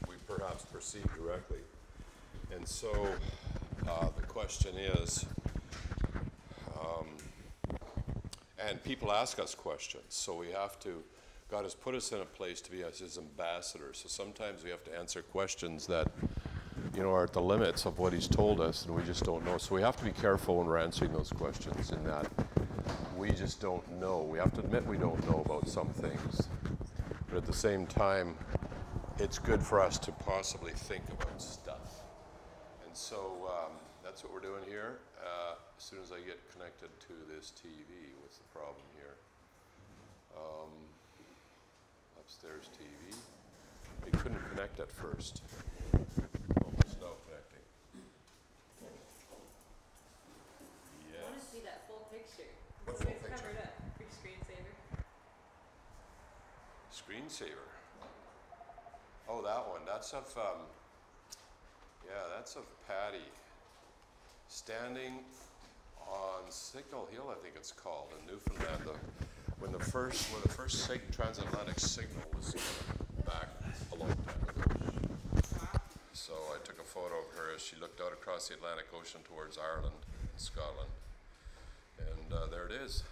we perhaps perceive directly. And so the question is, and people ask us questions, so we have to, God has put us in a place to be as his ambassadors. So sometimes we have to answer questions that, you know, are at the limits of what he's told us, and we just don't know. So we have to be careful when we're answering those questions in that we just don't know. We have to admit we don't know about some things. But at the same time, it's good for us to possibly think about stuff. And so that's what we're doing here. As soon as I get connected to this TV, what's the problem here? Upstairs TV. It couldn't connect at first. Almost now connecting. Yes. I want to see that full picture. What full It's picture? covered up. Your screensaver. Screensaver. Oh, that one. That's of, yeah, that's of Patty. Standing on Signal Hill, I think it's called, in Newfoundland. When the first transatlantic signal was back a long time ago. So I took a photo of her as she looked out across the Atlantic Ocean towards Ireland and Scotland. And there it is.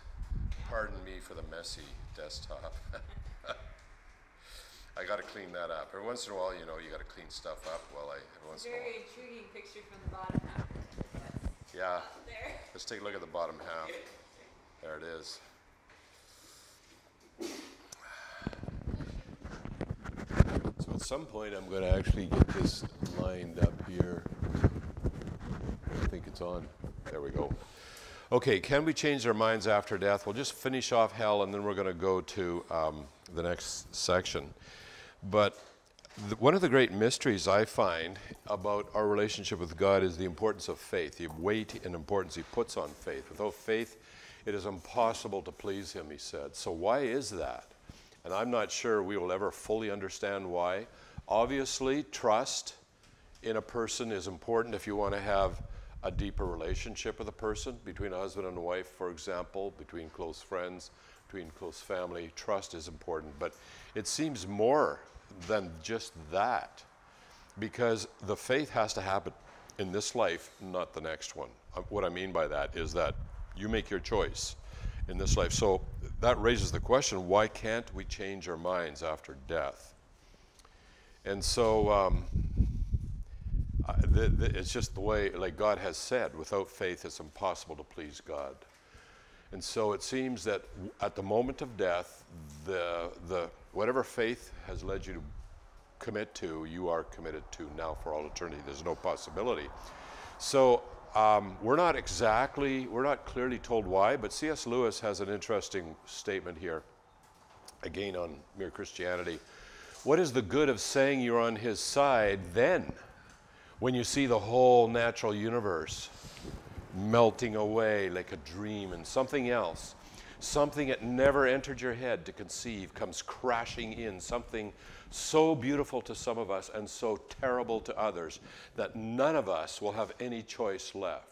Pardon me for the messy desktop. I got to clean that up. Every once in a while, you know, you got to clean stuff up. Well, every once in a while. Very intriguing picture from the bottom half. Yeah. There. Let's take a look at the bottom half. There it is. So at some point, I'm going to actually get this lined up here. I think it's on. There we go. Okay, can we change our minds after death? We'll just finish off hell, and then we're going to go to the next section. But one of the great mysteries I find about our relationship with God is the importance of faith, the weight and importance he puts on faith. Without faith, it is impossible to please him, he said. So why is that? And I'm not sure we will ever fully understand why. Obviously, trust in a person is important if you want to have a deeper relationship with a person, between a husband and a wife, for example, between close friends, between close family. Trust is important, but it seems more than just that, because the faith has to happen in this life, not the next one. What I mean by that is that you make your choice in this life. So that raises the question, why can't we change our minds after death? And so it's just the way, like God has said, without faith it's impossible to please God. And so it seems that at the moment of death, the whatever faith has led you to commit to, you are committed to now for all eternity. There's no possibility. So we're not clearly told why, but C.S. Lewis has an interesting statement here, again on Mere Christianity. What is the good of saying you're on his side then, when you see the whole natural universe melting away like a dream, and something else, something that never entered your head to conceive, comes crashing in, something so beautiful to some of us and so terrible to others that none of us will have any choice left.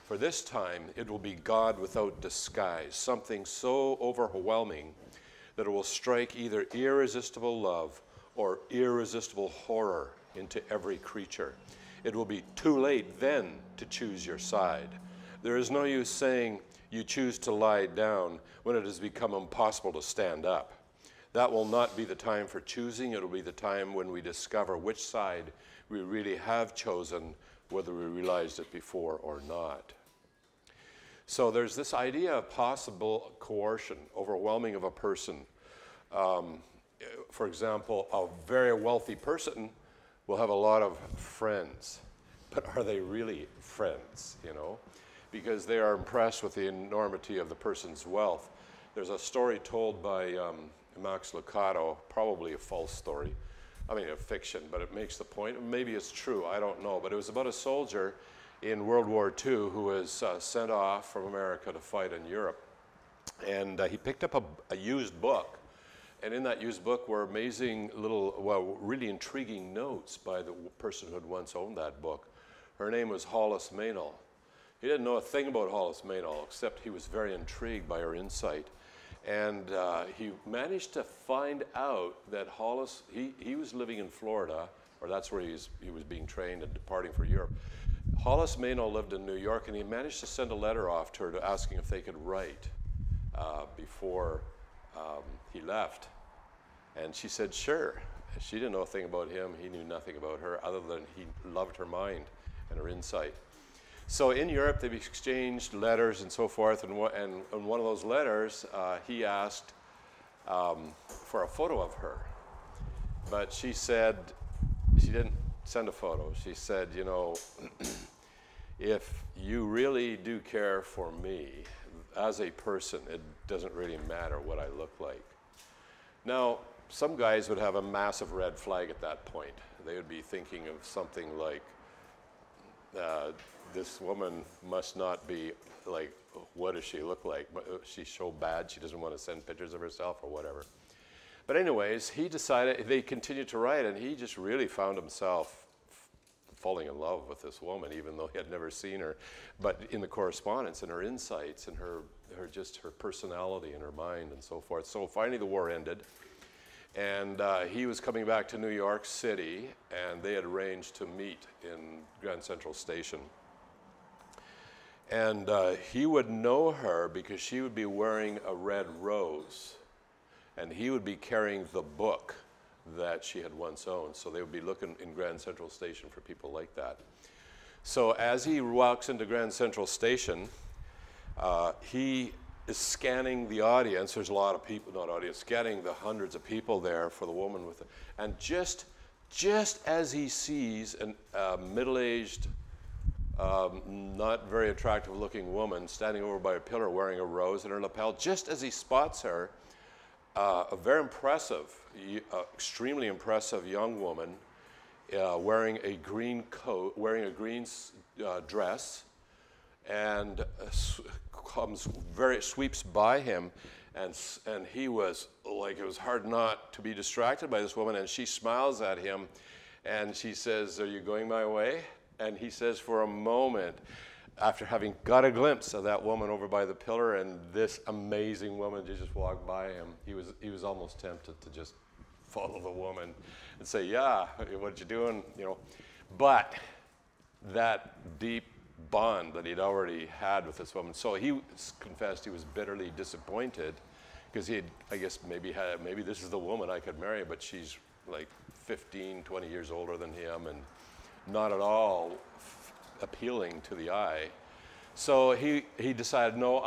For this time, it will be God without disguise, something so overwhelming that it will strike either irresistible love or irresistible horror into every creature. It will be too late then to choose your side. There is no use saying you choose to lie down when it has become impossible to stand up. That will not be the time for choosing. It will be the time when we discover which side we really have chosen, whether we realized it before or not. So there's this idea of possible coercion, overwhelming of a person. For example, a very wealthy person will have a lot of friends, but are they really friends, you know? Because they are impressed with the enormity of the person's wealth. There's a story told by Max Lucado, probably a false story. I mean, a fiction, but it makes the point. Maybe it's true, I don't know. But it was about a soldier in World War II who was sent off from America to fight in Europe. And he picked up a used book. And in that used book were amazing little, well, really intriguing notes by the person who had once owned that book. Her name was Hollis Maynell. He didn't know a thing about Hollis Maynell, except he was very intrigued by her insight. And he managed to find out that Hollis, he was living in Florida, or that's where he was being trained and departing for Europe. Hollis Maynell lived in New York, and he managed to send a letter off to her asking if they could write before he left. And she said, sure. She didn't know a thing about him. He knew nothing about her other than he loved her mind and her insight. So in Europe, they've exchanged letters and so forth. And in one of those letters, he asked for a photo of her. But she said, she didn't send a photo. She said, you know, if you really do care for me as a person, it doesn't really matter what I look like. Now, some guys would have a massive red flag at that point. They would be thinking of something like, this woman must not be like, what does she look like? She's so bad she doesn't want to send pictures of herself or whatever. But anyways, he decided, they continued to write, and he just really found himself falling in love with this woman, even though he had never seen her. But in the correspondence and her insights and her personality and her mind and so forth. So finally the war ended. And he was coming back to New York City, and they had arranged to meet in Grand Central Station. And he would know her because she would be wearing a red rose, and he would be carrying the book that she had once owned. So they would be looking in Grand Central Station for people like that. So as he walks into Grand Central Station, he is scanning the audience. There's a lot of people, not audience, scanning the hundreds of people there for the woman with it. And just as he sees a middle-aged, not very attractive looking woman standing over by a pillar wearing a rose in her lapel, just as he spots her, a very impressive, extremely impressive young woman wearing a green coat, wearing a green dress, and sweeps by him, and he was like, it was hard not to be distracted by this woman, and she smiles at him, and she says, "Are you going my way?" And he says, for a moment, after having got a glimpse of that woman over by the pillar and this amazing woman just walked by him, he was almost tempted to just follow the woman and say, "Yeah, what you doing?" You know, but that deep bond that he'd already had with this woman. So he confessed he was bitterly disappointed because he had, I guess, maybe this is the woman I could marry, but she's like 15, 20 years older than him and not at all appealing to the eye. So he decided, no,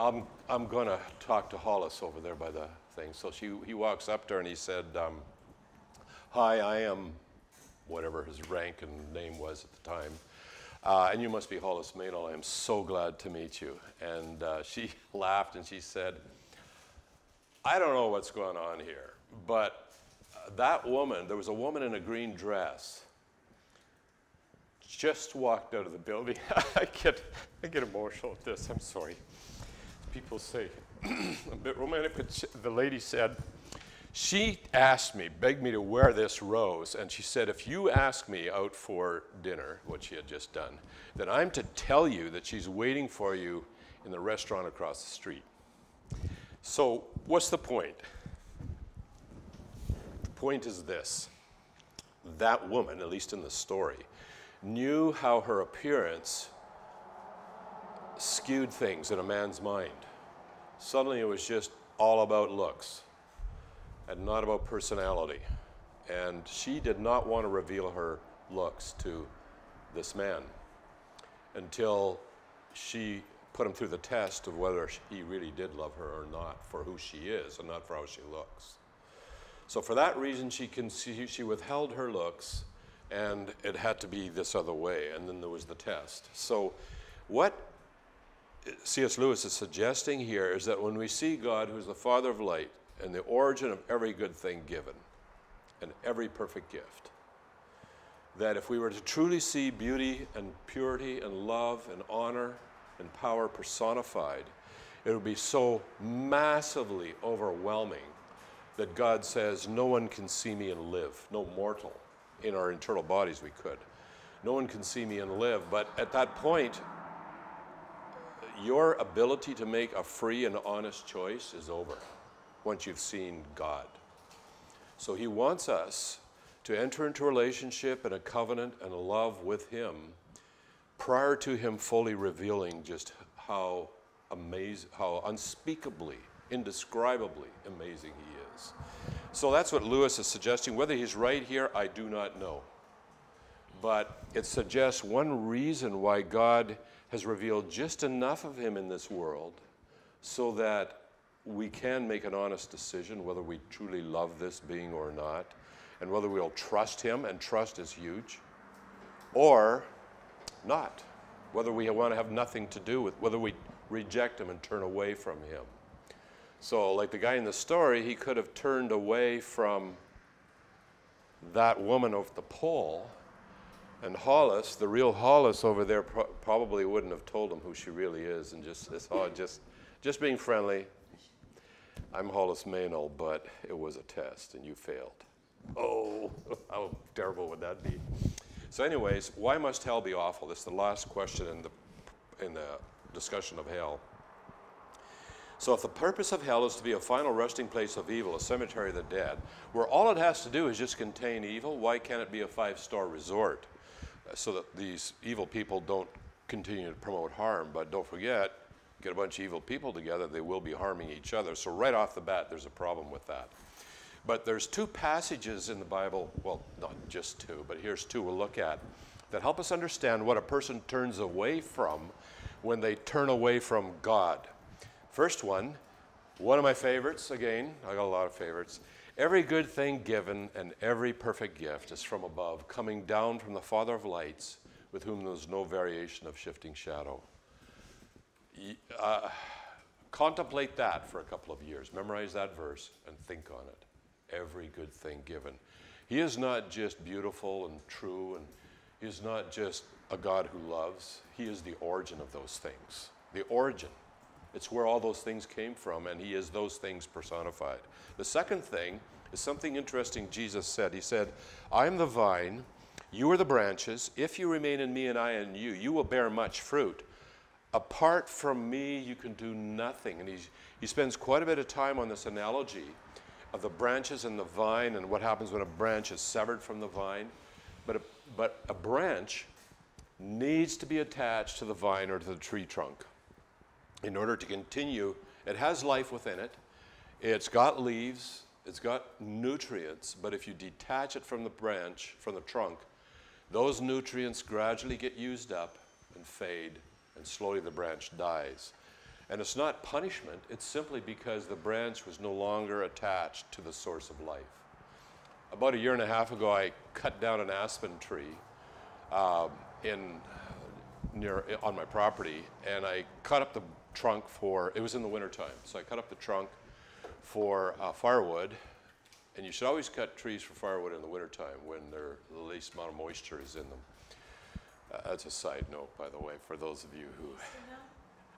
I'm going to talk to Hollis over there by the thing. So he walks up to her and he said, "Hi, I am," whatever his rank and name was at the time, "and you must be Hollis Maynell. I am so glad to meet you." And she laughed and she said, "I don't know what's going on here, but that woman, there was a woman in a green dress, just walked out of the building." I get emotional at this, I'm sorry. People say, a bit romantic, but the lady said, she asked me, begged me to wear this rose, and she said, "If you ask me out for dinner," what she had just done, "then I'm to tell you that she's waiting for you in the restaurant across the street." So what's the point? The point is this. That woman, at least in the story, knew how her appearance skewed things in a man's mind. Suddenly it was just all about looks and not about personality. And she did not want to reveal her looks to this man until she put him through the test of whether he really did love her or not, for who she is and not for how she looks. So for that reason, she withheld her looks, and it had to be this other way, and then there was the test. So what C.S. Lewis is suggesting here is that when we see God, who's the Father of light and the origin of every good thing given and every perfect gift, that if we were to truly see beauty and purity and love and honor and power personified, it would be so massively overwhelming that God says, "No one can see me and live." No mortal in our eternal bodies we could. No one can see me and live. But at that point, your ability to make a free and honest choice is over. once you've seen God. So he wants us to enter into a relationship and a covenant and a love with him prior to him fully revealing just how amazing, how unspeakably, indescribably amazing he is. So that's what Lewis is suggesting. Whether he's right here, I do not know. But it suggests one reason why God has revealed just enough of him in this world so that we can make an honest decision whether we truly love this being or not, and whether we'll trust him, and trust is huge, or not. Whether we want to have nothing to do with, whether we reject him and turn away from him. So like the guy in the story, he could have turned away from that woman over the pole, and Hollis, the real Hollis over there, probably wouldn't have told him who she really is, and just being friendly. I'm Hollis Maynell, but it was a test, and you failed. Oh, how terrible would that be? So anyways, why must hell be awful? This is the last question in the discussion of hell. So if the purpose of hell is to be a final resting place of evil, a cemetery of the dead, where all it has to do is just contain evil, why can't it be a 5-star resort so that these evil people don't continue to promote harm? But don't forget, get a bunch of evil people together, they will be harming each other. So right off the bat, there's a problem with that. But there's 2 passages in the Bible, well, not just 2, but here's 2 we'll look at, that help us understand what a person turns away from when they turn away from God. First one of my favorites, again, I got a lot of favorites. Every good thing given and every perfect gift is from above, coming down from the Father of lights, with whom there's no variation of shifting shadow. Contemplate that for a couple of years. Memorize that verse and think on it. Every good thing given. He is not just beautiful and true, and he is not just a God who loves. He is the origin of those things. The origin. It's where all those things came from, and he is those things personified. The second thing is something interesting Jesus said. He said, I am the vine, you are the branches. If you remain in me and I in you, you will bear much fruit. Apart from me, you can do nothing. And he spends quite a bit of time on this analogy of the branches and the vine and what happens when a branch is severed from the vine. But a branch needs to be attached to the vine or to the tree trunk in order to continue. It has life within it. It's got leaves. It's got nutrients. But if you detach it from the branch, from the trunk, those nutrients gradually get used up and fade, and slowly the branch dies. And it's not punishment, it's simply because the branch was no longer attached to the source of life. About 1.5 years ago, I cut down an aspen tree on my property, and I cut up the trunk it was in the wintertime, so I cut up the trunk for firewood. And you should always cut trees for firewood in the wintertime when the least amount of moisture is in them. That's a side note, by the way, for those of you who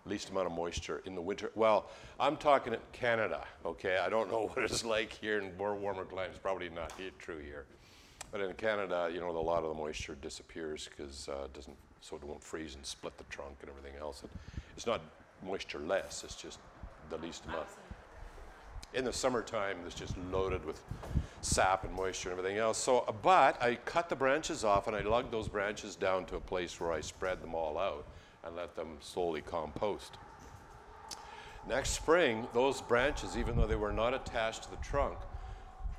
least amount of moisture in the winter. Well, I'm talking in Canada, okay? I don't know what it's like here in more warmer climates. Probably not true here. But in Canada, you know, a lot of the moisture disappears because so it won't freeze and split the trunk and everything else. It's not moisture less, it's just the least amount. In the summertime, it's just loaded with sap and moisture and everything else. So, but I cut the branches off and I lugged those branches down to a place where I spread them all out and let them slowly compost. Next spring, those branches, even though they were not attached to the trunk,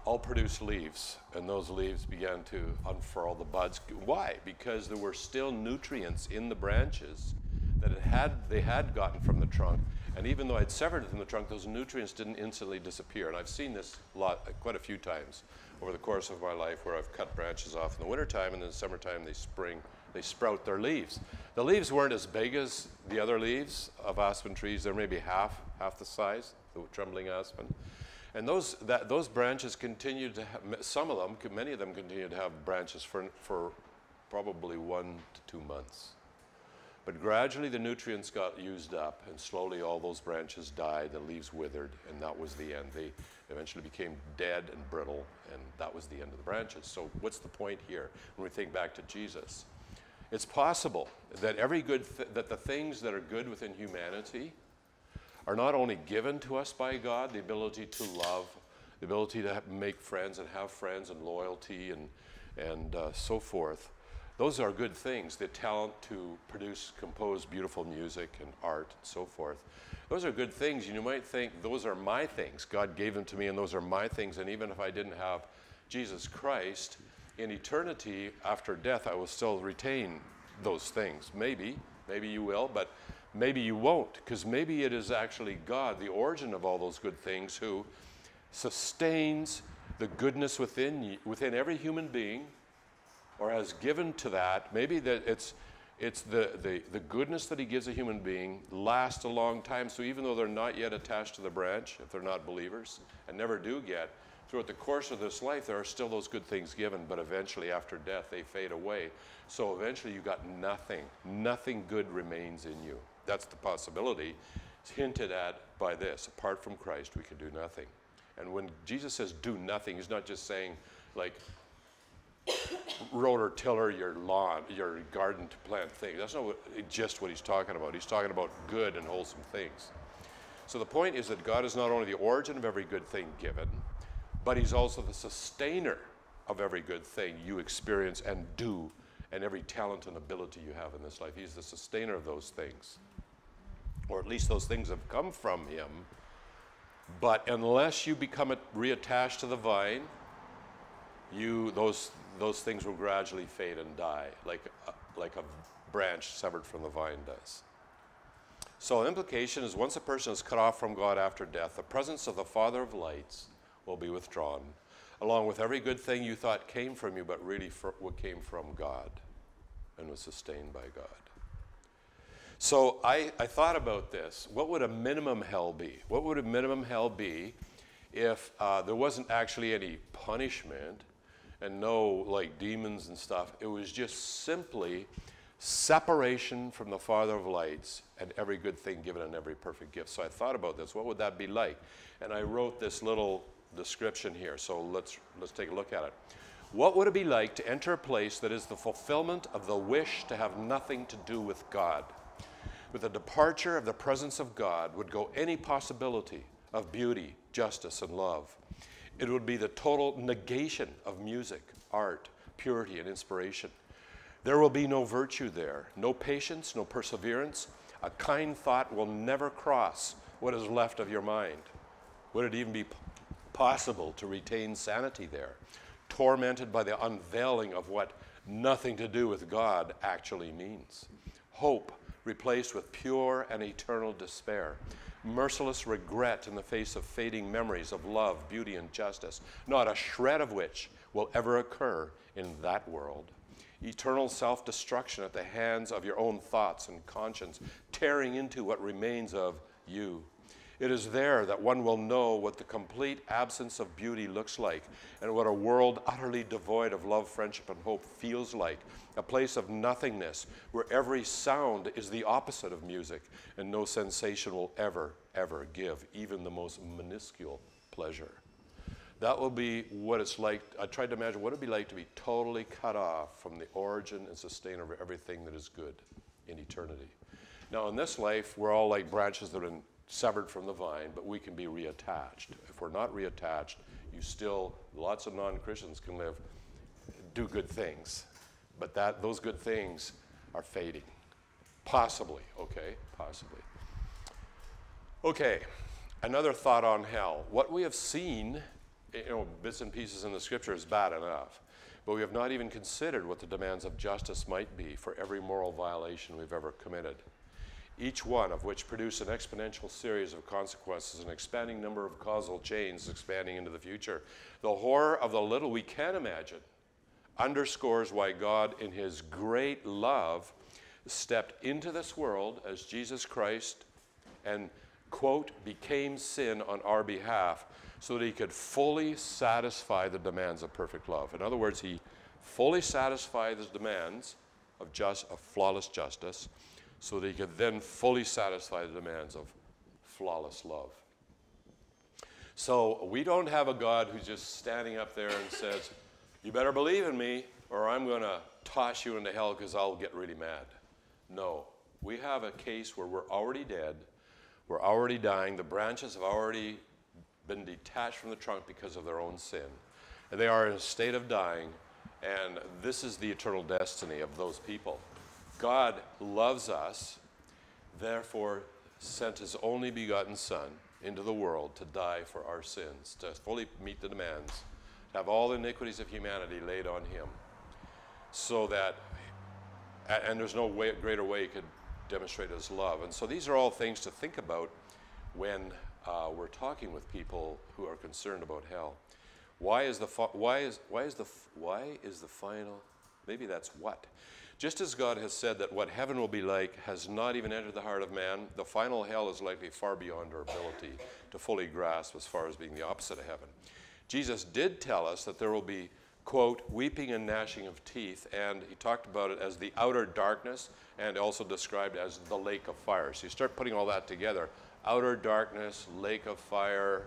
all produced leaves, and those leaves began to unfurl the buds. Why? Because there were still nutrients in the branches that they had gotten from the trunk, and even though I'd severed it from the trunk, those nutrients didn't instantly disappear. And I've seen this quite a few times over the course of my life, where I've cut branches off in the wintertime, and in the summertime they sprout their leaves. The leaves weren't as big as the other leaves of aspen trees. They're maybe half the size, the trembling aspen. And those branches continued to have, many of them continued to have branches for probably 1 to 2 months. But gradually the nutrients got used up, and slowly all those branches died, the leaves withered, and that was the end. They eventually became dead and brittle, and that was the end of the branches. So what's the point here when we think back to Jesus? It's possible that that the things that are good within humanity are not only given to us by God, the ability to love, the ability to make friends and loyalty and so forth. Those are good things. The talent to compose beautiful music and art and so forth. Those are good things. You might think those are my things. God gave them to me and those are my things. And even if I didn't have Jesus Christ, in eternity after death, I will still retain those things. Maybe you will, but maybe you won't, because maybe it is actually God, the origin of all those good things, who sustains the goodness within every human being, or has given to that. Maybe that it's the goodness that he gives a human being lasts a long time. So even though they're not yet attached to the branch, if they're not believers, and never do get, throughout the course of this life, there are still those good things given, but eventually after death, they fade away. So eventually you got nothing. Nothing good remains in you. That's the possibility. It's hinted at by this. Apart from Christ, we can do nothing. And when Jesus says do nothing, he's not just saying like rotor tiller your lawn, your garden to plant things. That's not just what he's talking about. He's talking about good and wholesome things. So the point is that God is not only the origin of every good thing given, but he's also the sustainer of every good thing you experience and do, and every talent and ability you have in this life. He's the sustainer of those things. Or at least those things have come from him. But unless you become reattached to the vine, those things will gradually fade and die, like a branch severed from the vine does. So the implication is once a person is cut off from God after death, the presence of the Father of lights will be withdrawn, along with every good thing you thought came from you, but really what came from God and was sustained by God. So I thought about this. What would a minimum hell be? What would a minimum hell be if there wasn't actually any punishment and no like demons and stuff? It was just simply separation from the Father of lights and every good thing given and every perfect gift. So I thought about this. What would that be like? And I wrote this little description here. So let's take a look at it. What would it be like to enter a place that is the fulfillment of the wish to have nothing to do with God? With the departure of the presence of God would go any possibility of beauty, justice, and love. It would be the total negation of music, art, purity, and inspiration. There will be no virtue there, no patience, no perseverance. A kind thought will never cross what is left of your mind. Would it even be possible to retain sanity there, tormented by the unveiling of what nothing to do with God actually means? Hope replaced with pure and eternal despair. Merciless regret in the face of fading memories of love, beauty, and justice, not a shred of which will ever occur in that world. Eternal self-destruction at the hands of your own thoughts and conscience, tearing into what remains of you. It is there that one will know what the complete absence of beauty looks like and what a world utterly devoid of love, friendship, and hope feels like. A place of nothingness where every sound is the opposite of music and no sensation will ever, ever give even the most minuscule pleasure. That will be what it's like. I tried to imagine what it would be like to be totally cut off from the origin and sustainer of everything that is good in eternity. Now in this life, we're all like branches that have been severed from the vine, but we can be reattached. If we're not reattached, lots of non-Christians can do good things, but those good things are fading. Possibly, okay, possibly. Okay, another thought on hell. What we have seen, bits and pieces in the scripture is bad enough, but we have not even considered what the demands of justice might be for every moral violation we've ever committed, each one of which produce an exponential series of consequences, an expanding number of causal chains expanding into the future. The horror of the little we can imagine underscores why God, in his great love, stepped into this world as Jesus Christ and, quote, became sin on our behalf so that he could fully satisfy the demands of perfect love. In other words, he fully satisfied the demands of flawless justice so that he could then fully satisfy the demands of flawless love. So we don't have a God who's just standing up there and says, you better believe in me or I'm going to toss you into hell because I'll get really mad. No, we have a case where we're already dead, who are already dying. The branches have already been detached from the trunk because of their own sin. And they are in a state of dying, and this is the eternal destiny of those people. God loves us, therefore sent his only begotten Son into the world to die for our sins, to fully meet the demands, to have all the iniquities of humanity laid on him, so that, and there's no greater way he could demonstrate his love. And so these are all things to think about when we're talking with people who are concerned about hell. Why is the final? Maybe that's what. Just as God has said that what heaven will be like has not even entered the heart of man, the final hell is likely far beyond our ability to fully grasp as far as being the opposite of heaven. Jesus did tell us that there will be, quote, weeping and gnashing of teeth, and he talked about it as the outer darkness and also described as the lake of fire. So you start putting all that together. Outer darkness, lake of fire,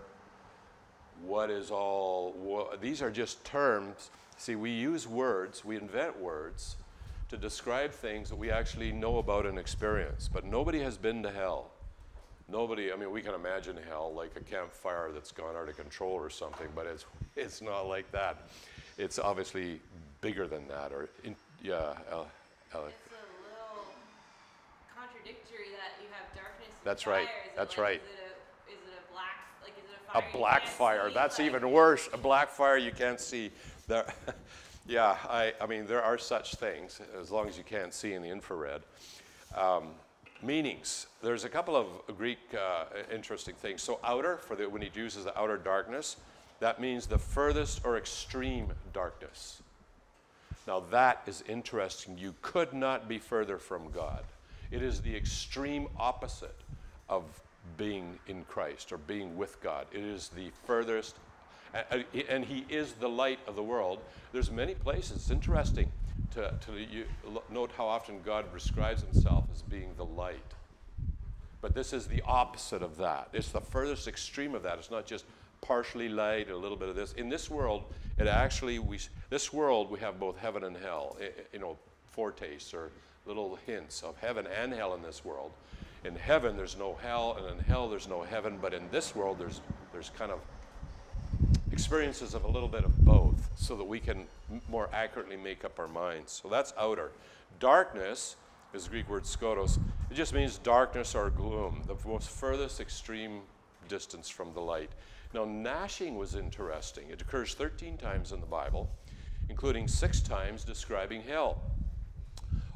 these are just terms. See, we use words, we invent words to describe things that we actually know about and experience. But nobody has been to hell. Nobody, I mean, we can imagine hell like a campfire that's gone out of control or something, but it's not like that. It's obviously bigger than that. It's a little contradictory that you have darkness and That's fire. right. That's right. Is it a black, like is it a fire? A black fire. That's even worse. A black fire you can't see. Yeah, I mean, there are such things, as long as you can't see in the infrared. Meanings. There's a couple of Greek interesting things. So outer, when he uses the outer darkness, that means the furthest or extreme darkness. Now that is interesting. You could not be further from God. It is the extreme opposite of being in Christ or being with God. It is the furthest, and he is the light of the world. There's many places. It's interesting to note how often God describes himself as being the light. But this is the opposite of that. It's the furthest extreme of that. It's not just partially light, a little bit of this. In this world, we have both heaven and hell, foretastes or little hints of heaven and hell in this world. In heaven, there's no hell, and in hell, there's no heaven. But in this world, there's kind of experiences of a little bit of both, so that we can more accurately make up our minds. So that's outer. Darkness is the Greek word skotos. It just means darkness or gloom, the most furthest extreme distance from the light. Now, gnashing was interesting. It occurs 13 times in the Bible, including 6 times describing hell.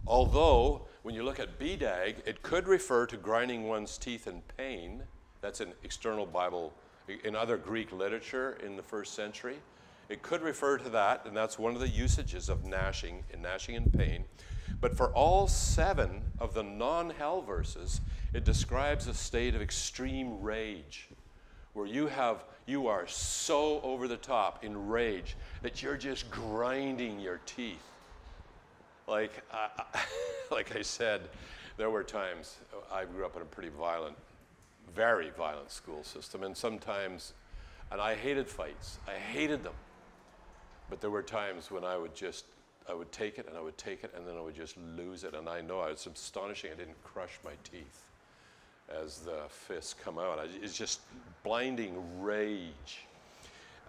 Although, when you look at bedag, it could refer to grinding one's teeth in pain. That's an external Bible, in other Greek literature in the first century. It could refer to that, and that's one of the usages of gnashing in pain. But for all 7 of the non-hell verses, it describes a state of extreme rage, where you are so over the top in rage that you're just grinding your teeth. Like I said, there were times, I grew up in a pretty violent, very violent school system, and sometimes, and I hated fights. I hated them. But there were times when I would take it, and I would take it, and then I would just lose it. And I know it's astonishing I didn't crush my teeth as the fists come out. It's just blinding rage.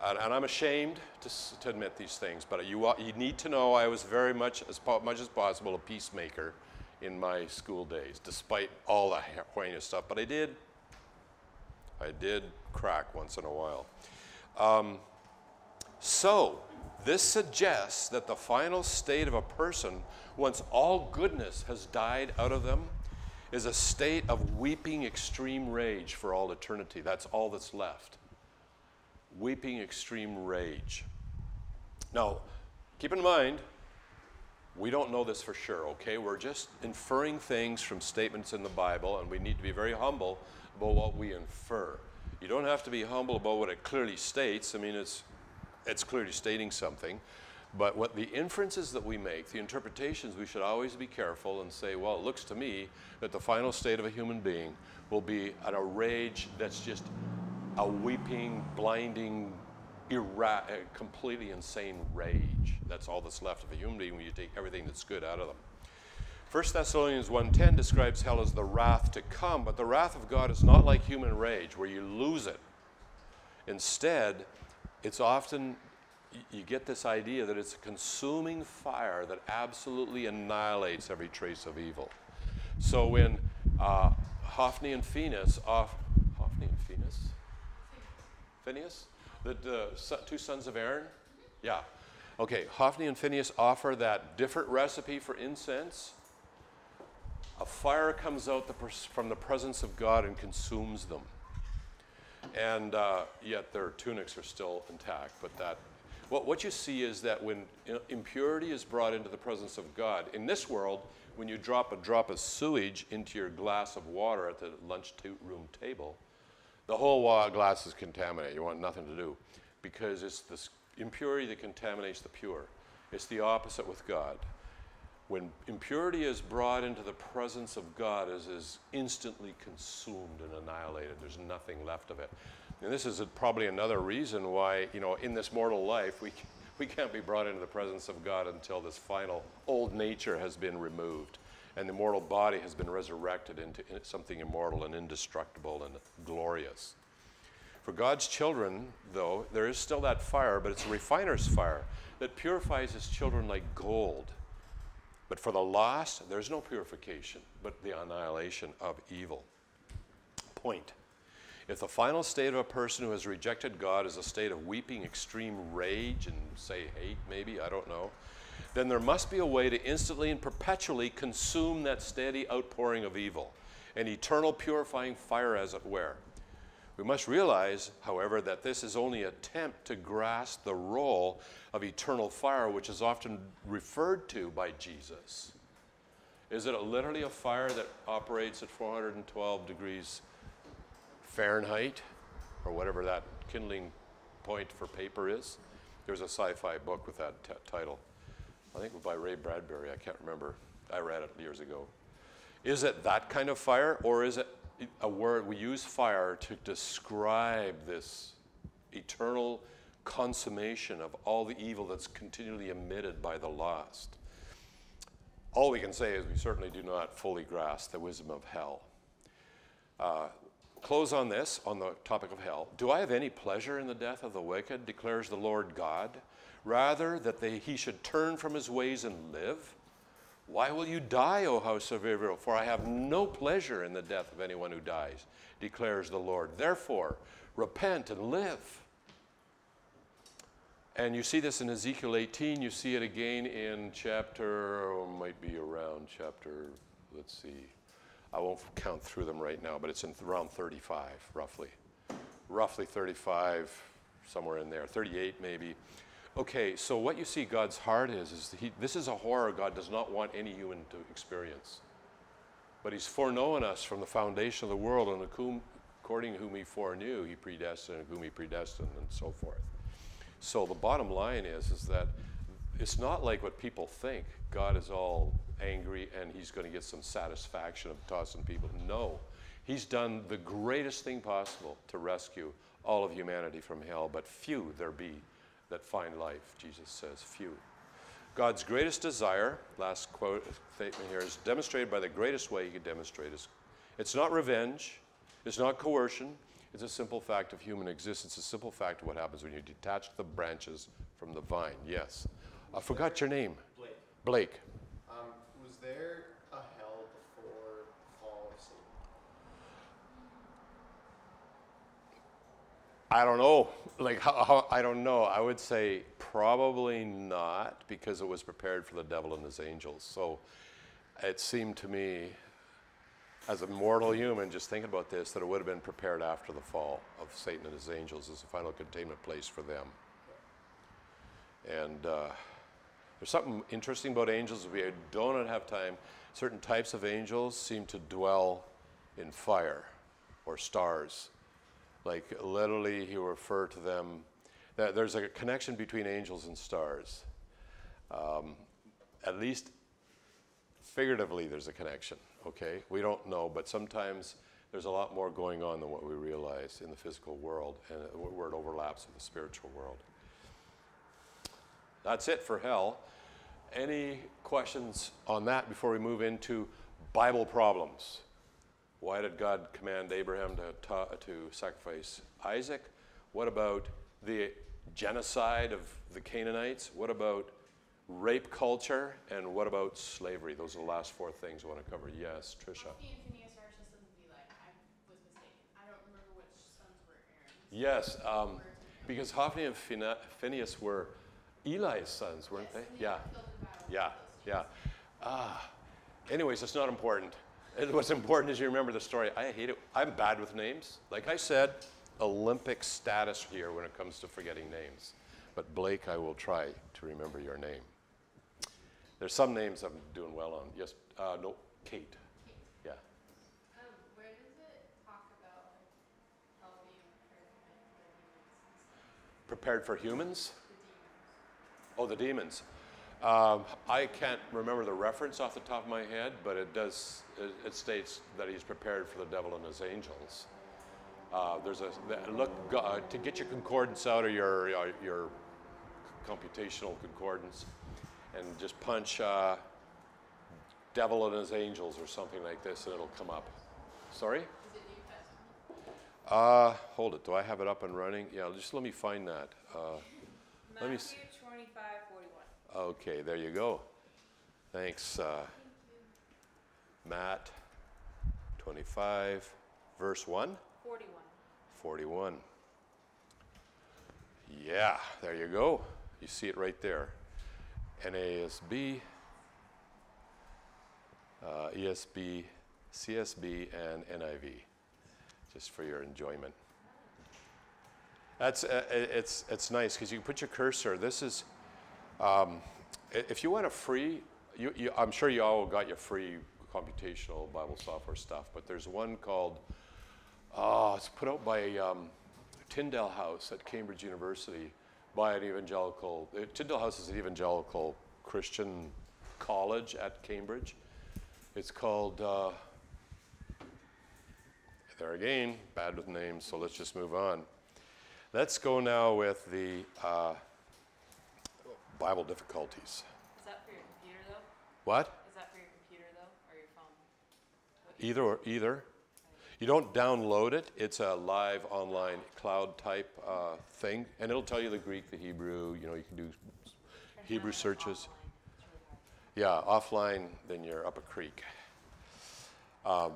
And I'm ashamed to admit these things, but you need to know I was very much as possible a peacemaker in my school days, despite all the heinous stuff. But I did crack once in a while. So this suggests that the final state of a person, once all goodness has died out of them, is a state of weeping extreme rage for all eternity. That's all that's left. Weeping extreme rage. Now, keep in mind, we don't know this for sure, okay? We're just inferring things from statements in the Bible, and we need to be very humble about what we infer. You don't have to be humble about what it clearly states. I mean, it's clearly stating something. But what the inferences that we make, the interpretations, we should always be careful and say, well, it looks to me that the final state of a human being will be at a rage that's just a weeping, blinding, completely insane rage. That's all that's left of a human being when you take everything that's good out of them. 1 Thessalonians 1:10 describes hell as the wrath to come, but the wrath of God is not like human rage where you lose it. Instead, it's often, you get this idea that it's a consuming fire that absolutely annihilates every trace of evil. So when Hophni and Phinehas, Phineas, the two sons of Aaron? Yeah. Okay, Hophni and Phinehas offer that different recipe for incense. A fire comes out from the presence of God and consumes them. And yet their tunics are still intact. But what you see is that when impurity is brought into the presence of God, in this world, when you drop a drop of sewage into your glass of water at the lunchroom table, the whole glass is contaminated. You want nothing to do, because it's this impurity that contaminates the pure. It's the opposite with God. When impurity is brought into the presence of God, it is instantly consumed and annihilated. There's nothing left of it. And this is probably another reason why, in this mortal life, we can't be brought into the presence of God until this final old nature has been removed and the mortal body has been resurrected into something immortal and indestructible and glorious. For God's children, though, there is still that fire, but it's a refiner's fire that purifies his children like gold. But for the lost, there's no purification, but the annihilation of evil. Point. If the final state of a person who has rejected God is a state of weeping, extreme rage, and say hate maybe, I don't know, then there must be a way to instantly and perpetually consume that steady outpouring of evil, an eternal purifying fire as it were. We must realize, however, that this is only an attempt to grasp the role of eternal fire, which is often referred to by Jesus. Is it literally a fire that operates at 412 degrees Fahrenheit, or whatever that kindling point for paper is? There's a sci-fi book with that title. I think it was by Ray Bradbury. I can't remember. I read it years ago. Is it that kind of fire, or is it a word we use, fire, to describe this eternal consummation of all the evil that's continually emitted by the lost? All we can say is we certainly do not fully grasp the wisdom of hell. Close on this, on the topic of hell. Do I have any pleasure in the death of the wicked, declares the Lord God? Rather that he should turn from his ways and live? Why will you die, O house of Israel? For I have no pleasure in the death of anyone who dies, declares the Lord. Therefore, repent and live. And you see this in Ezekiel 18. You see it again in let's see. I won't count through them right now, but it's in around 35, roughly. Roughly 35, somewhere in there. 38, maybe. Okay, so what you see God's heart is this is a horror God does not want any human to experience. But he's foreknown us from the foundation of the world, and according to whom he foreknew, he predestined, and whom he predestined, and so forth. So the bottom line is that it's not like what people think. God is all angry and he's going to get some satisfaction of tossing people. No, he's done the greatest thing possible to rescue all of humanity from hell, but few there be that find life, Jesus says, few. God's greatest desire, last quote statement here, is demonstrated by the greatest way he could demonstrate it. It's not revenge, it's not coercion, it's a simple fact of human existence, a simple fact of what happens when you detach the branches from the vine. Yes. I forgot your name. Blake. Blake. Was there a hell before the fall of Satan? I don't know. I don't know. I would say probably not, because it was prepared for the devil and his angels. So it seemed to me, as a mortal human, just thinking about this, that it would have been prepared after the fall of Satan and his angels as a final containment place for them. And there's something interesting about angels. We don't have time. Certain types of angels seem to dwell in fire or stars. Like literally, he will refer to them. There's a connection between angels and stars. At least figuratively, there's a connection. Okay, we don't know, but sometimes there's a lot more going on than what we realize in the physical world, and where it overlaps with the spiritual world. That's it for hell. Any questions on that before we move into Bible problems? Why did God command Abraham to sacrifice Isaac? What about the genocide of the Canaanites? What about rape culture? And what about slavery? Those are the last four things I want to cover. Yes, Tricia. Hophni and Phinehas are the sons of Eli. I was mistaken. I don't remember which sons were Aaron's. Yes, because Hophni and Phinehas were Eli's sons, weren't they? Yeah. Yeah. Anyways, it's not important. What's important is you remember the story. I hate it. I'm bad with names. Like I said, Olympic status here when it comes to forgetting names. But Blake, I will try to remember your name. There's some names I'm doing well on. Yes, no, Kate. Yeah. Where does it talk about healthy and Prepared for humans? the demons? Oh, the demons. I can't remember the reference off the top of my head, but it does. It states that he's prepared for the devil and his angels. There's a look to get your concordance out, or your computational concordance, and just punch devil and his angels or something like this, and it'll come up. Sorry? Is it New Testament? Hold it. Do I have it up and running? Yeah, just let me find that. Let me see. Matthew 25:41. Okay, there you go. Thanks, Matt. 25, verse 1? 41. 41. Yeah, there you go. You see it right there. NASB, ESB, CSB, and NIV, just for your enjoyment. That's it's nice because you can put your cursor. This is if you want a free. I'm sure you all got your free computational Bible software stuff, but there's one called. It's put out by Tyndale House at Cambridge University by an evangelical. Tyndale House is an evangelical Christian college at Cambridge. It's called. There again, bad with names. So let's just move on. Let's go now with the Bible difficulties. Is that for your computer, though? What? Is that for your computer, though, or your phone? Either. You don't download it. It's a live online cloud type thing, and it'll tell you the Greek, the Hebrew. You know, you can do Hebrew searches. Yeah, offline, then you're up a creek.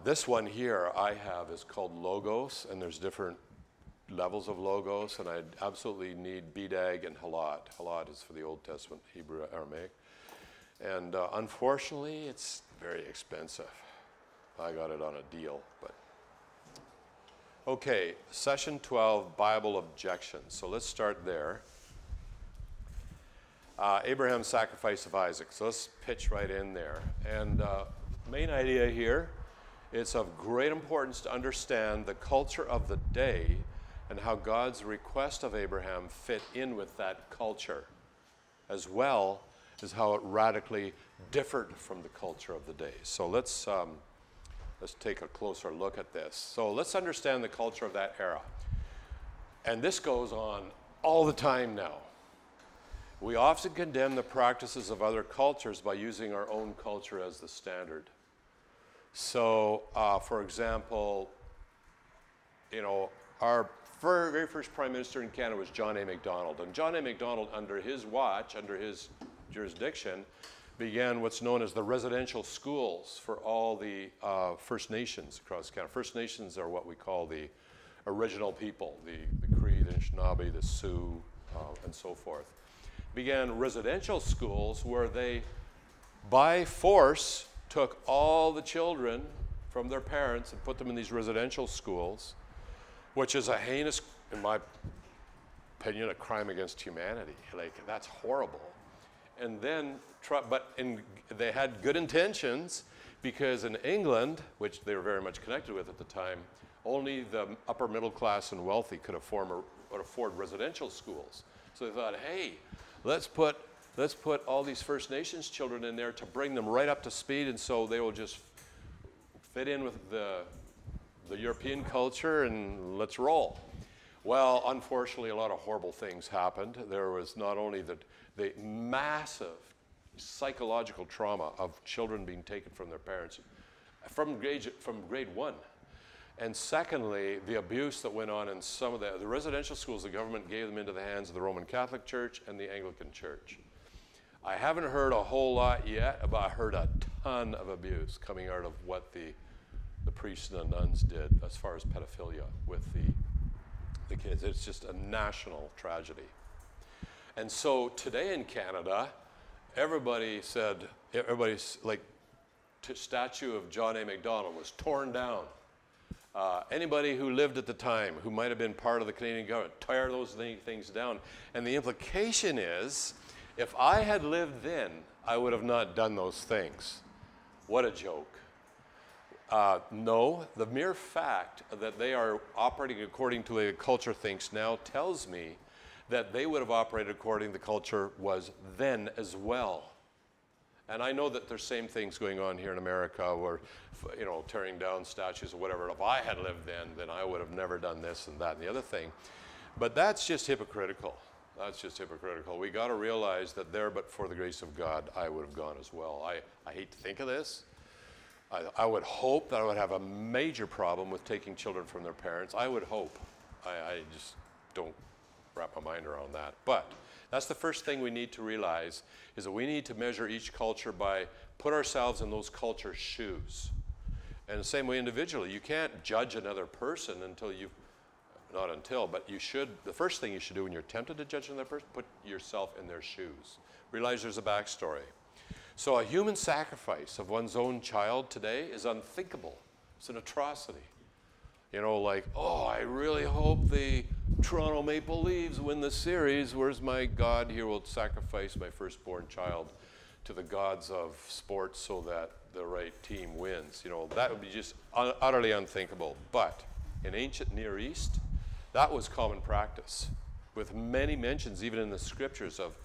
This one here I have is called Logos, and there's different levels of Logos, and I absolutely need BDAG and Halot. Halot is for the Old Testament, Hebrew, Aramaic. And unfortunately, it's very expensive. I got it on a deal, but. Okay, session 12, Bible objections. So let's start there. Abraham's sacrifice of Isaac. So let's pitch right in there. And main idea here, it's of great importance to understand the culture of the day and how God's request of Abraham fit in with that culture, as well as how it radically differed from the culture of the day. So let's take a closer look at this. So let's understand the culture of that era. And this goes on all the time now. We often condemn the practices of other cultures by using our own culture as the standard. So, for example, you know, our very first Prime Minister in Canada was John A. Macdonald. And John A. Macdonald, under his watch, under his jurisdiction, began what's known as the residential schools for all the First Nations across Canada. First Nations are what we call the original people, the Cree, the Anishinaabe, the Sioux, and so forth. Began residential schools where they, by force, took all the children from their parents and put them in these residential schools, which is a heinous, in my opinion, a crime against humanity. Like, that's horrible. And then, they had good intentions, because in England, which they were very much connected with at the time, only the upper middle class and wealthy could afford residential schools. So they thought, hey, let's put all these First Nations children in there to bring them right up to speed, and so they will just fit in with the European culture, and let's roll. Well, unfortunately, a lot of horrible things happened. There was not only the massive psychological trauma of children being taken from their parents from grade 1. And secondly, the abuse that went on in some of the residential schools, the government gave them into the hands of the Roman Catholic Church and the Anglican Church. I haven't heard a whole lot yet, but I heard a ton of abuse coming out of what the priests and the nuns did as far as pedophilia with the kids. It's just a national tragedy. And so today in Canada, everybody's like, statue of John A. Macdonald was torn down. Anybody who lived at the time, who might have been part of the Canadian government, tear those things down. And the implication is, if I had lived then, I would have not done those things. What a joke. No, the mere fact that they are operating according to the culture thinks now tells me that they would have operated according to the culture was then as well. And I know that there's same things going on here in America where, you know, tearing down statues or whatever. If I had lived then I would have never done this and that and the other thing. But that's just hypocritical. That's just hypocritical. We got to realize that there, but for the grace of God, I would have gone as well. I hate to think of this. I would hope that I would have a major problem with taking children from their parents. I would hope. I just don't wrap my mind around that. But that's the first thing we need to realize, is that we need to measure each culture by put ourselves in those cultures' shoes. And the same way individually, you can't judge another person until you've, not until, but you should, the first thing you should do when you're tempted to judge another person, put yourself in their shoes. Realize there's a backstory. So a human sacrifice of one's own child today is unthinkable. It's an atrocity. You know, like, oh, I really hope the Toronto Maple Leafs win the series. Where's my God? Here will sacrifice my firstborn child to the gods of sports so that the right team wins. You know, that would be just utterly unthinkable. But in ancient Near East, that was common practice, with many mentions, even in the scriptures, of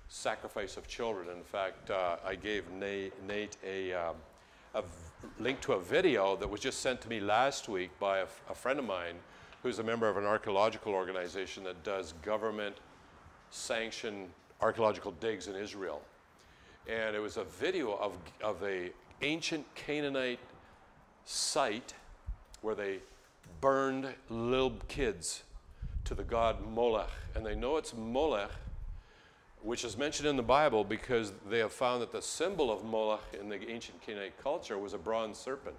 sacrifice of children. In fact, I gave Nate a link to a video that was just sent to me last week by a friend of mine who's a member of an archaeological organization that does government-sanctioned archaeological digs in Israel. And it was a video of a ancient Canaanite site where they burned little kids to the god Molech. And they know it's Molech, which is mentioned in the Bible because they have found that the symbol of Molech in the ancient Canaanite culture was a bronze serpent,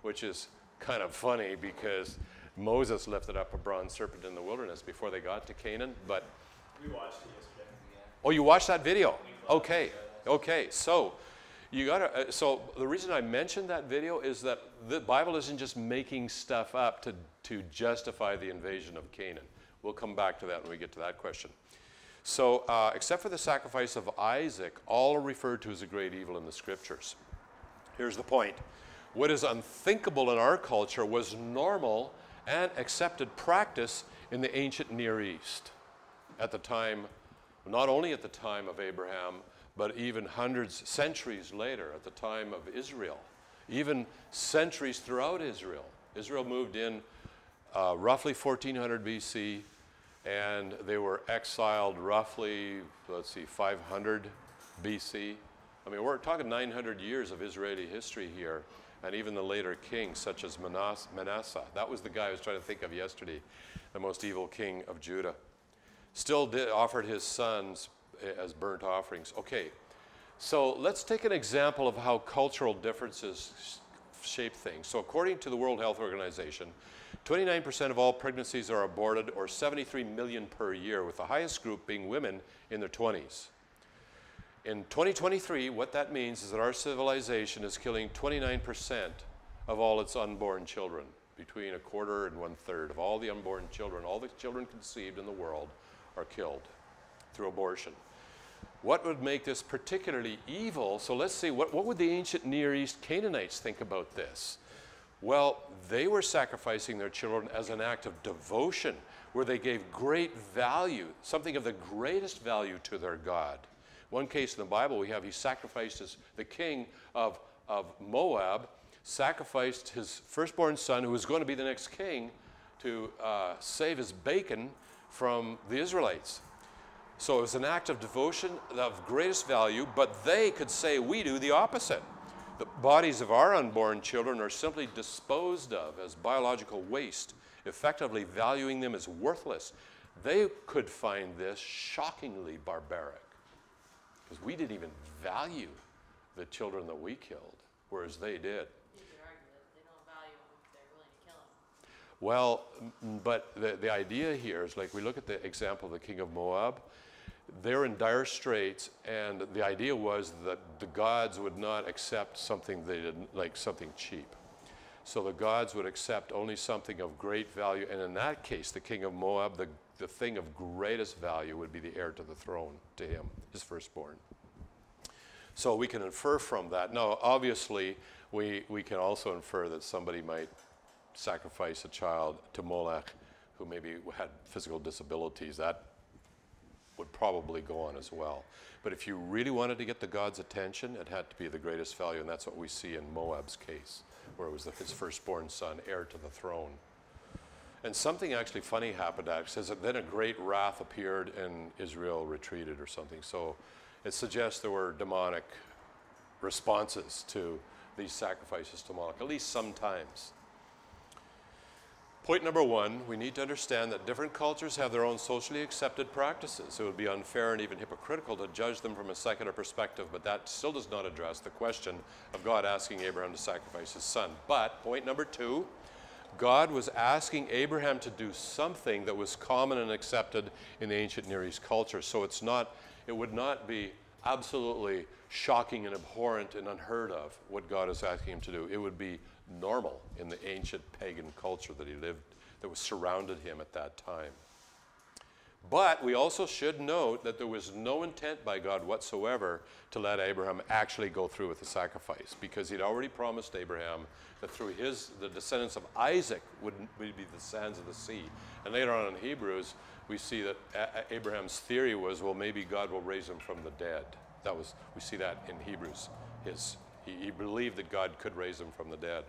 which is kind of funny because Moses lifted up a bronze serpent in the wilderness before they got to Canaan. But We watched it yesterday. oh, you watched that video? Okay, okay. So you gotta. So the reason I mentioned that video is that the Bible isn't just making stuff up to justify the invasion of Canaan. We'll come back to that when we get to that question. So, except for the sacrifice of Isaac, all are referred to as a great evil in the scriptures. Here's the point. What is unthinkable in our culture was normal and accepted practice in the ancient Near East at the time, not only at the time of Abraham, but even centuries later at the time of Israel, even centuries throughout Israel. Israel moved in roughly 1400 BC, and they were exiled roughly, 500 BC. I mean, we're talking 900 years of Israeli history here, and even the later kings, such as Manasseh. That was the guy I was trying to think of yesterday, the most evil king of Judah. Still offered his sons as burnt offerings. Okay, so let's take an example of how cultural differences shape things. So according to the World Health Organization, 29% of all pregnancies are aborted, or 73 million per year, with the highest group being women in their 20s. In 2023, what that means is that our civilization is killing 29% of all its unborn children. Between a quarter and 1/3 of all the unborn children, all the children conceived in the world, are killed through abortion. What would make this particularly evil? So let's see, what would the ancient Near East Canaanites think about this? Well, they were sacrificing their children as an act of devotion, where they gave great value, something of the greatest value to their God. One case in the Bible we have, the king of Moab sacrificed his firstborn son, who was going to be the next king, to save his bacon from the Israelites. So it was an act of devotion of greatest value, but they could say we do the opposite. The bodies of our unborn children are simply disposed of as biological waste, effectively valuing them as worthless. They could find this shockingly barbaric, because we didn't even value the children that we killed, whereas they did. You could argue that they don't value them if they're willing to kill them. Well, but the idea here is, like, we look at the example of the king of Moab. They're in dire straits, and the idea was that the gods would not accept something they didn't, like something cheap. So the gods would accept only something of great value, and in that case, the king of Moab, the thing of greatest value would be the heir to the throne to him, his firstborn. So we can infer from that. Now, obviously, we can also infer that somebody might sacrifice a child to Molech who maybe had physical disabilities. That would probably go on as well. But if you really wanted to get the god's attention, it had to be the greatest value, and that's what we see in Moab's case, where it was his firstborn son, heir to the throne. And something actually funny happened. It says that then a great wrath appeared and Israel retreated or something. So it suggests there were demonic responses to these sacrifices to Moloch, at least sometimes. Point number one, we need to understand that different cultures have their own socially accepted practices. It would be unfair and even hypocritical to judge them from a secular perspective, but that still does not address the question of God asking Abraham to sacrifice his son. But point number two, God was asking Abraham to do something that was common and accepted in the ancient Near East culture. So it would not be absolutely shocking and abhorrent and unheard of what God is asking him to do. It would be normal in the ancient pagan culture that he lived, that was surrounded him at that time. But we also should note that there was no intent by God whatsoever to let Abraham actually go through with the sacrifice, because he'd already promised Abraham that through the descendants of Isaac would be the sands of the sea. And later on in Hebrews, we see that Abraham's theory was, well, maybe God will raise him from the dead. We see that in Hebrews. He believed that God could raise him from the dead.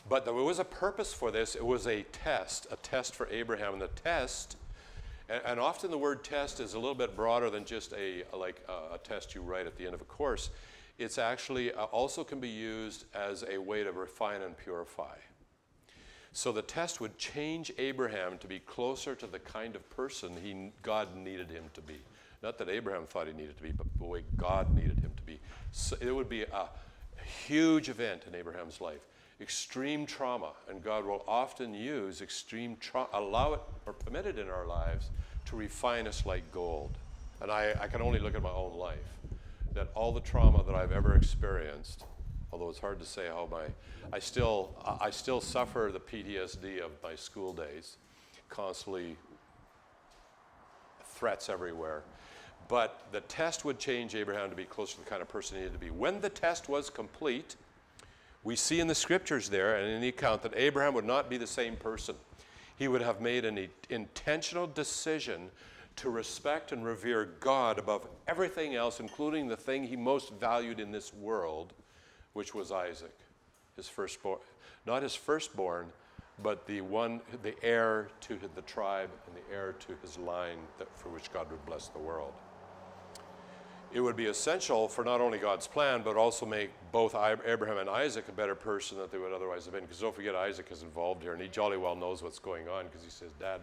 But there was a purpose for this. It was a test for Abraham. And the test, and often the word test is a little bit broader than just a test you write at the end of a course. It's actually also can be used as a way to refine and purify. So the test would change Abraham to be closer to the kind of person God needed him to be. Not that Abraham thought he needed to be, but the way God needed him to be. So it would be a huge event in Abraham's life. Extreme trauma, and God will often use extreme trauma, allow it or permit it in our lives to refine us like gold. And I can only look at my own life, that all the trauma that I've ever experienced, although it's hard to say how I still suffer the PTSD of my school days, constantly threats everywhere. But the test would change Abraham to be closer to the kind of person he needed to be. When the test was complete, we see in the scriptures there and in the account that Abraham would not be the same person. He would have made an intentional decision to respect and revere God above everything else, including the thing he most valued in this world, which was Isaac, his firstborn. Not his firstborn, but the heir to the tribe and the heir to his line for which God would bless the world. It would be essential for not only God's plan, but also make both Abraham and Isaac a better person than they would otherwise have been. Because don't forget, Isaac is involved here, and he jolly well knows what's going on, because he says, Dad,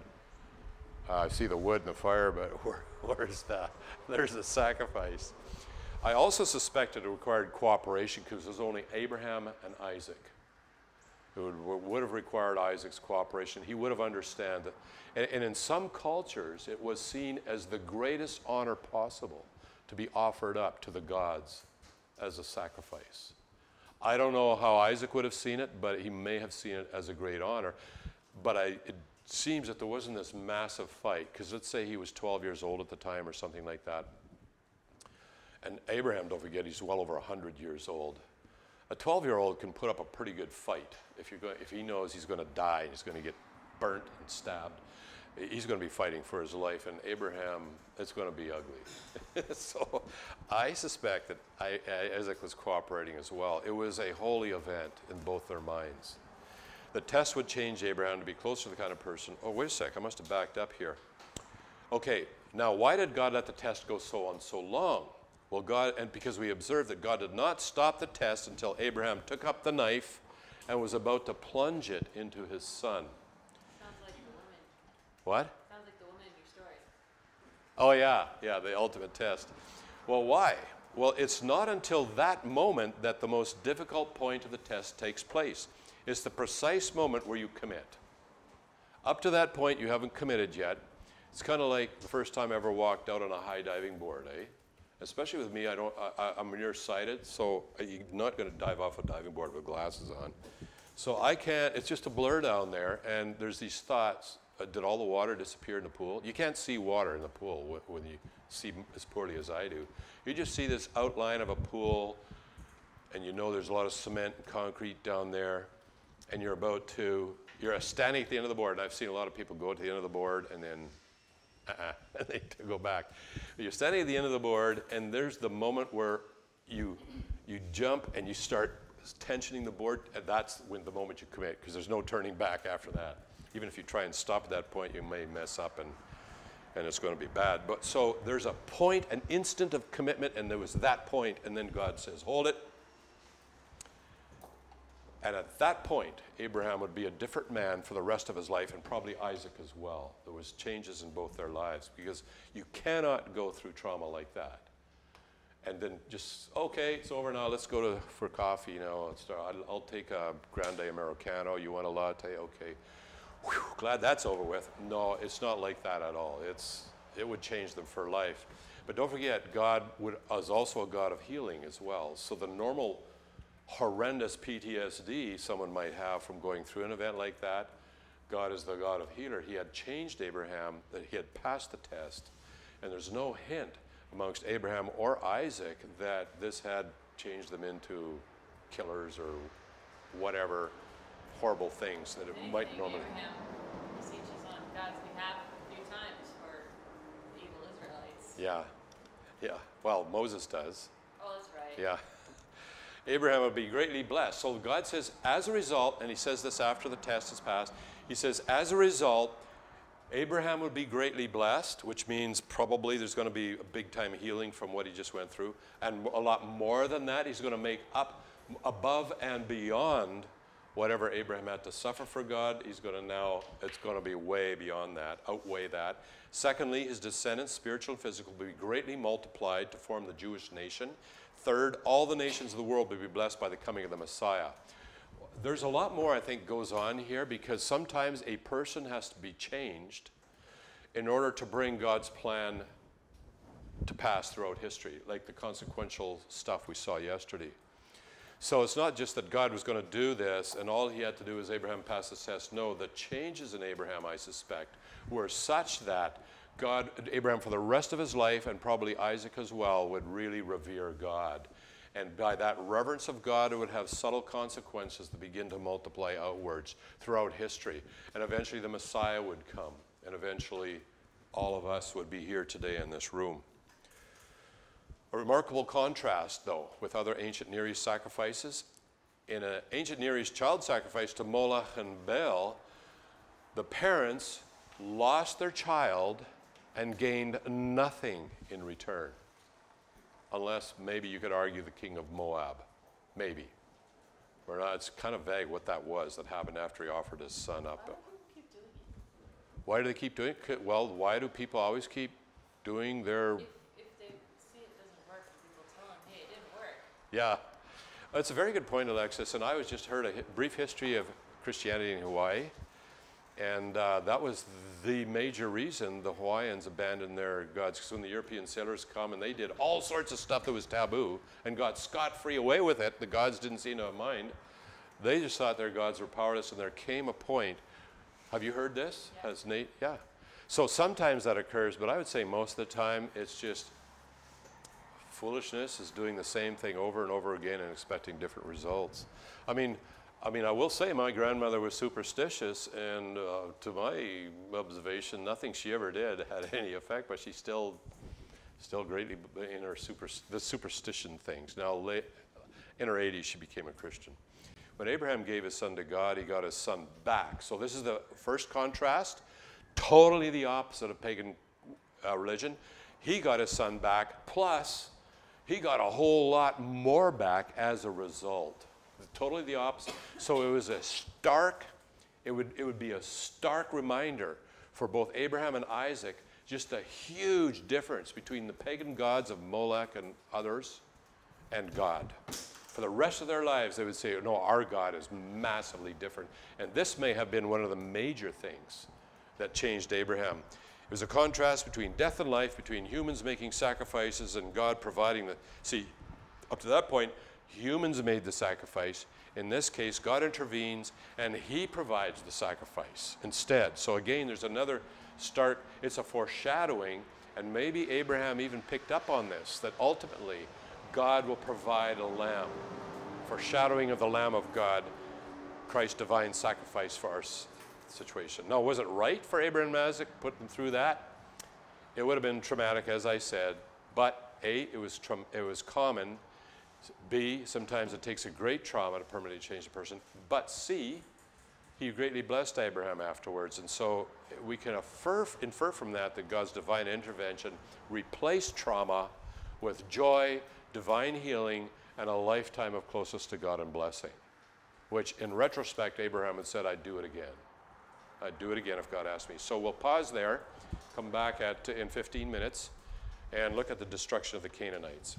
I see the wood and the fire, but there's the sacrifice. I also suspected it required cooperation, because there's only Abraham and Isaac. It would have required Isaac's cooperation. He would have understood that. And in some cultures, it was seen as the greatest honor possible to be offered up to the gods as a sacrifice. I don't know how Isaac would have seen it, but he may have seen it as a great honor. But it seems that there wasn't this massive fight, because let's say he was 12 years old at the time or something like that. And Abraham, don't forget, he's well over 100 years old. A 12-year-old can put up a pretty good fight if he knows he's going to die and he's going to get burnt and stabbed. He's going to be fighting for his life, and Abraham, it's going to be ugly. So I suspect that Isaac was cooperating as well. It was a holy event in both their minds. The test would change Abraham to be closer to the kind of person. Oh, wait a sec, I must have backed up here. Okay, Now, why did God let the test go so long? Well, because we observed that God did not stop the test until Abraham took up the knife and was about to plunge it into his son. Sounds like the woman. What? Sounds like the woman in your story. Oh, yeah, the ultimate test. Well, why? Well, it's not until that moment that the most difficult point of the test takes place. It's the precise moment where you commit. Up to that point, you haven't committed yet. It's kind of like the first time I ever walked out on a high diving board, eh? Especially with me, I'm nearsighted, so you're not going to dive off a diving board with glasses on. So I can't, it's just a blur down there, and there's these thoughts. Did all the water disappear in the pool? You can't see water in the pool when you see as poorly as I do. You just see this outline of a pool, and you know there's a lot of cement and concrete down there, and you're standing at the end of the board. And I've seen a lot of people go to the end of the board and then and they go back. You're standing at the end of the board, and there's the moment where you jump and you start tensioning the board, and that's when the moment you commit, because there's no turning back after that. Even if you try and stop at that point, you may mess up and it's going to be bad. But so there's a point, an instant of commitment, and there was that point, and then God says, hold it. And at that point, Abraham would be a different man for the rest of his life, and probably Isaac as well. There was changes in both their lives, because you cannot go through trauma like that. And then just, okay, it's over now, let's go for coffee, you know. I'll take a grande Americano, you want a latte? Okay. Whew, glad that's over with. No, it's not like that at all. It would change them for life. But don't forget, God is also a God of healing as well. So the normal horrendous PTSD someone might have from going through an event like that, God is the God of healer. He had changed Abraham, that he had passed the test, and there's no hint amongst Abraham or Isaac that this had changed them into killers or whatever horrible things that it might normally. Abraham beseeches on God's behalf a few times for the evil Israelites. Yeah. Well, Moses does. Oh, that's right. Yeah. Abraham would be greatly blessed. So God says, as a result, and he says this after the test is passed, he says, as a result, Abraham would be greatly blessed, which means probably there's going to be a big time healing from what he just went through. And a lot more than that, he's going to make up above and beyond whatever Abraham had to suffer for God. It's going to be way beyond that, outweigh that. Secondly, his descendants, spiritual and physical, will be greatly multiplied to form the Jewish nation. Third, all the nations of the world will be blessed by the coming of the Messiah. There's a lot more, I think, goes on here, because sometimes a person has to be changed in order to bring God's plan to pass throughout history, like the consequential stuff we saw yesterday. So it's not just that God was going to do this and all he had to do is Abraham pass the test. No, the changes in Abraham, I suspect, were such that Abraham for the rest of his life, and probably Isaac as well, would really revere God. And by that reverence of God, it would have subtle consequences that begin to multiply outwards throughout history. And eventually the Messiah would come. And eventually all of us would be here today in this room. A remarkable contrast, though, with other ancient Near East sacrifices. In an ancient Near East child sacrifice to Moloch and Baal, the parents lost their child and gained nothing in return. Unless maybe you could argue the king of Moab. Maybe. Or not, it's kind of vague what that was that happened after he offered his son up. Why do they keep doing it? Well, why do people always keep doing their... If they see it doesn't work, people tell them, hey, it didn't work. Yeah. That's a very good point, Alexis. And I was just heard a brief history of Christianity in Hawaii. And that was the major reason the Hawaiians abandoned their gods. Because when the European sailors come and they did all sorts of stuff that was taboo and got scot-free away with it, the gods didn't seem to mind. They just thought their gods were powerless, and there came a point. Have you heard this? Yeah. Has Nate? Yeah. So sometimes that occurs, but I would say most of the time it's just foolishness is doing the same thing over and over again and expecting different results. I mean, I will say my grandmother was superstitious, and to my observation, nothing she ever did had any effect, but she's still greatly in her the superstition things. Now, in her 80s, she became a Christian. When Abraham gave his son to God, he got his son back. So this is the first contrast, totally the opposite of pagan religion. He got his son back, plus he got a whole lot more back as a result. Totally the opposite. So it was a stark, it would be a stark reminder for both Abraham and Isaac, just a huge difference between the pagan gods of Molech and others and God. For the rest of their lives, they would say, no, our God is massively different. And this may have been one of the major things that changed Abraham. It was a contrast between death and life, between humans making sacrifices and God providing the... See, up to that point, humans made the sacrifice. In this case, God intervenes and he provides the sacrifice instead. So again, there's another start. It's a foreshadowing, and maybe Abraham even picked up on this, that ultimately God will provide a lamb. Foreshadowing of the Lamb of God, Christ's divine sacrifice for our situation. Now, was it right for Abraham and Isaac to put them through that? It would have been traumatic, as I said, but A, it was common. B, sometimes it takes a great trauma to permanently change a person. But C, he greatly blessed Abraham afterwards. And so we can infer from that God's divine intervention replaced trauma with joy, divine healing, and a lifetime of closeness to God and blessing. Which, in retrospect, Abraham had said, I'd do it again. I'd do it again if God asked me. So we'll pause there, come back in 15 minutes, and look at the destruction of the Canaanites.